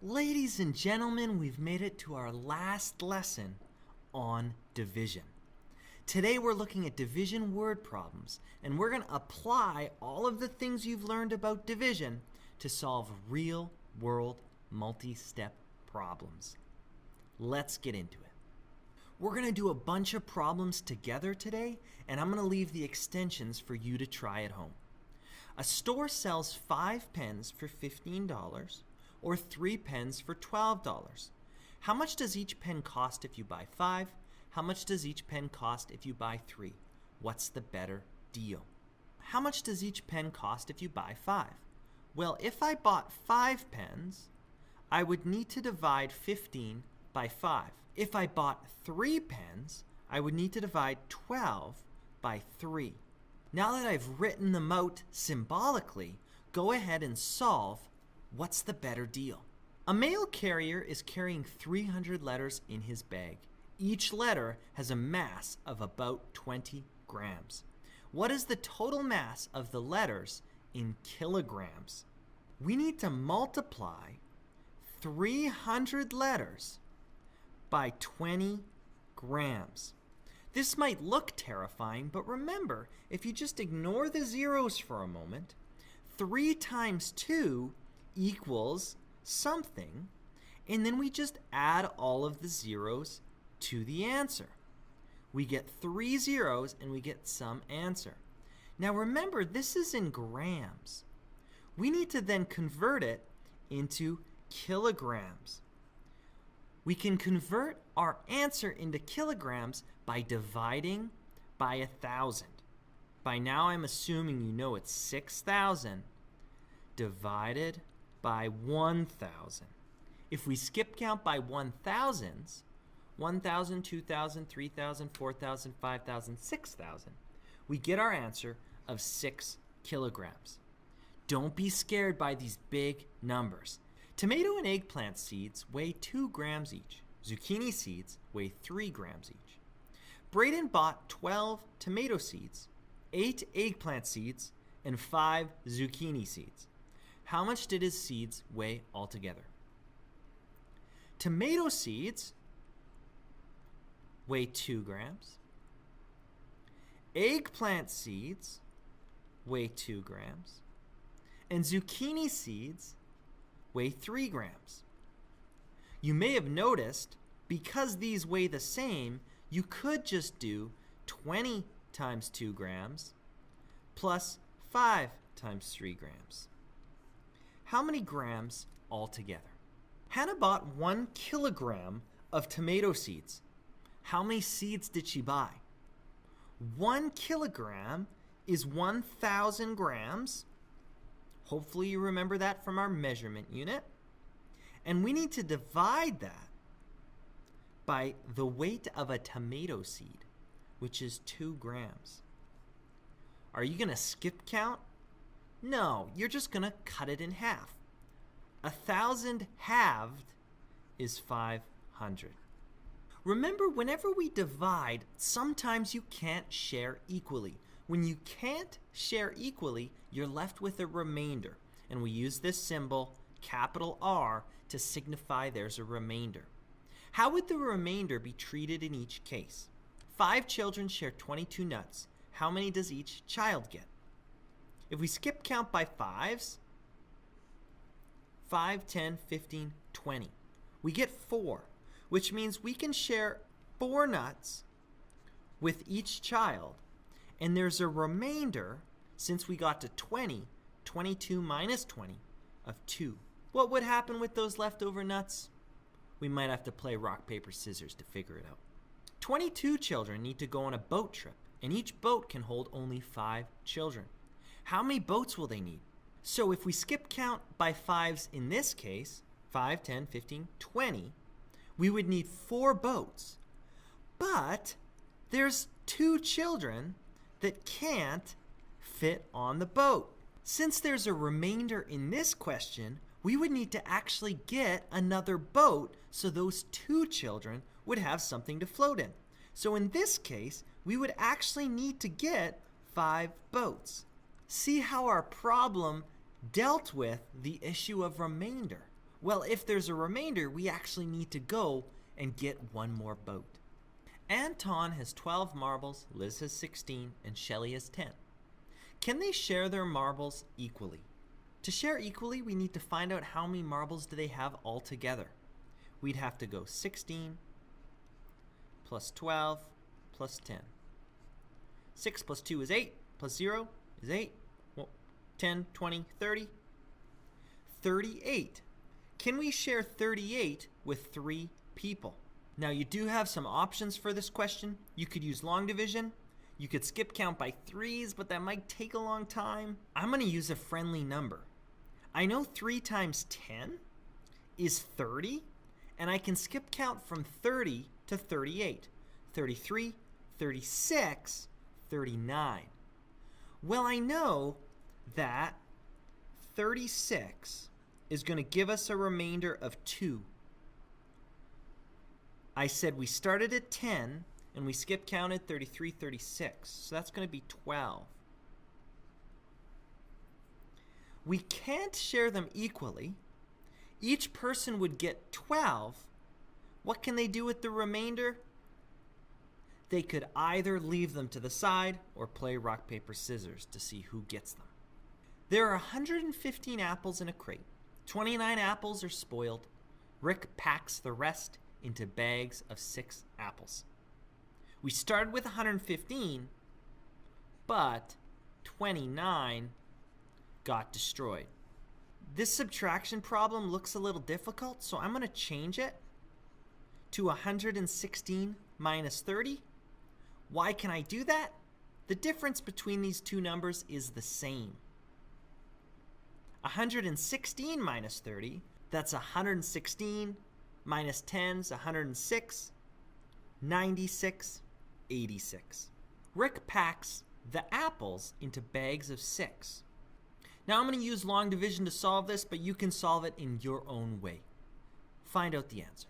Ladies and gentlemen, we've made it to our last lesson on division. Today we're looking at division word problems, and we're going to apply all of the things you've learned about division to solve real-world multi-step problems. Let's get into it. We're going to do a bunch of problems together today, and I'm going to leave the extensions for you to try at home. A store sells 5 pens for $15 or 3 pens for $12. How much does each pen cost if you buy 5? How much does each pen cost if you buy 3? What's the better deal? How much does each pen cost if you buy 5? Well, if I bought 5 pens, I would need to divide 15 by 5. If I bought 3 pens, I would need to divide 12 by 3. Now that I've written them out symbolically, go ahead and solve what's the better deal. A mail carrier is carrying 300 letters in his bag. Each letter has a mass of about 20 grams. What is the total mass of the letters in kilograms? We need to multiply 300 letters by 20 grams. This might look terrifying, but remember, if you just ignore the zeros for a moment, 3 times 2 equals something, and then we just add all of the zeros to the answer. We get 3 zeros and we get some answer. Now remember, this is in grams. We need to then convert it into kilograms. We can convert our answer into kilograms by dividing by 1,000. By now I'm assuming you know it's 6,000 divided by 1,000. If we skip count by 1,000s, 1,000, 2,000, 3,000, 4,000, 5,000, 6,000, we get our answer of 6 kilograms. Don't be scared by these big numbers. Tomato and eggplant seeds weigh 2 grams each. Zucchini seeds weigh 3 grams each. Braden bought 12 tomato seeds, 8 eggplant seeds, and 5 zucchini seeds. How much did his seeds weigh altogether? Tomato seeds weigh 2 grams. Eggplant seeds weigh 2 grams. And zucchini seeds weigh 3 grams. You may have noticed, because these weigh the same, you could just do 20 times 2 grams plus 5 times 3 grams. How many grams altogether? Hannah bought 1 kilogram of tomato seeds. How many seeds did she buy? 1 kilogram is 1,000 grams. Hopefully you remember that from our measurement unit. And we need to divide that by the weight of a tomato seed, which is 2 grams. Are you going to skip count? No, you're just going to cut it in half. 1,000 halved is 500. Remember, whenever we divide, sometimes you can't share equally. When you can't share equally, you're left with a remainder. And we use this symbol, capital R, to signify there's a remainder. How would the remainder be treated in each case? 5 children share 22 nuts. How many does each child get? If we skip count by 5s, 5, 10, 15, 20, we get 4, which means we can share 4 nuts with each child, and there's a remainder, since we got to 20, 22 minus 20, of 2. What would happen with those leftover nuts? We might have to play rock, paper, scissors to figure it out. 22 children need to go on a boat trip, and each boat can hold only 5 children. How many boats will they need? So if we skip count by 5s in this case, 5, 10, 15, 20, we would need 4 boats. But there's 2 children that can't fit on the boat. Since there's a remainder in this question, we would need to actually get another boat so those 2 children would have something to float in. So in this case, we would actually need to get 5 boats. See how our problem dealt with the issue of remainder. Well, if there's a remainder, we actually need to go and get one more boat. Anton has 12 marbles, Liz has 16, and Shelley has 10. Can they share their marbles equally? To share equally, we need to find out how many marbles do they have altogether. We'd have to go 16 plus 12 plus 10. 6 plus 2 is 8, plus 0 is 8. Well, 10, 20, 30. 38. Can we share 38 with 3 people? Now you do have some options for this question. You could use long division. You could skip count by 3s, but that might take a long time. I'm going to use a friendly number. I know 3 times 10 is 30, and I can skip count from 30 to 38, 33, 36, 39. Well, I know that 36 is going to give us a remainder of 2. I said we started at 10 and we skip counted 33, 36. So that's going to be 12. We can't share them equally. Each person would get 12. What can they do with the remainder? They could either leave them to the side or play rock, paper, scissors to see who gets them. There are 115 apples in a crate. 29 apples are spoiled. Rick packs the rest into bags of 6 apples. We started with 115, but 29 got destroyed. This subtraction problem looks a little difficult, so I'm going to change it to 116 minus 30. Why can I do that? The difference between these two numbers is the same. 116 minus 30, that's 116 minus 10 is 106, 96, 86. Rick packs the apples into bags of 6. Now I'm going to use long division to solve this, but you can solve it in your own way. Find out the answer.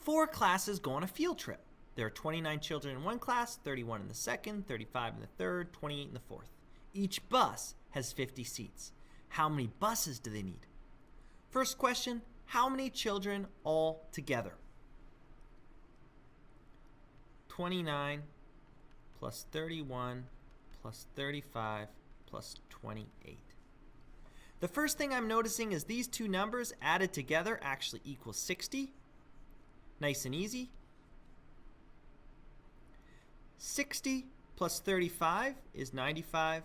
4 classes go on a field trip. There are 29 children in one class, 31 in the second, 35 in the third, 28 in the fourth. Each bus has 50 seats. How many buses do they need? First question, how many children all together? 29 plus 31 plus 35 plus 28. The first thing I'm noticing is these two numbers added together actually equal 60. Nice and easy. 60 plus 35 is 95.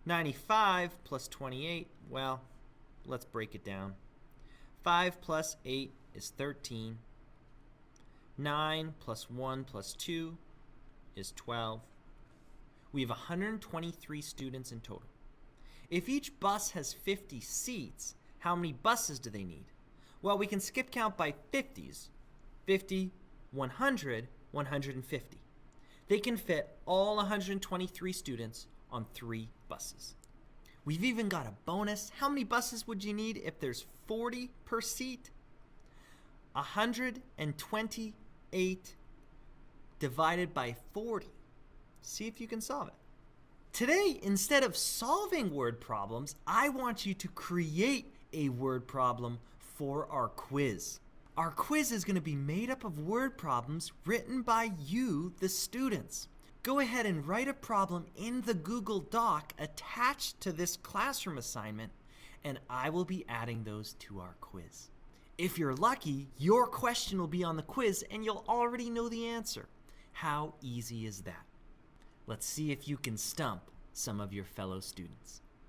95 plus 28, well, let's break it down. 5 plus 8 is 13. 9 plus 1 plus 2 is 12. We have 123 students in total. If each bus has 50 seats, how many buses do they need? Well, we can skip count by 50s. 50, 100, 150. They can fit all 123 students on 3 buses. We've even got a bonus. How many buses would you need if there's 40 per seat? 128 divided by 40. See if you can solve it. Today, instead of solving word problems, I want you to create a word problem for our quiz. Our quiz is going to be made up of word problems written by you, the students. Go ahead and write a problem in the Google Doc attached to this classroom assignment, and I will be adding those to our quiz. If you're lucky, your question will be on the quiz and you'll already know the answer. How easy is that? Let's see if you can stump some of your fellow students.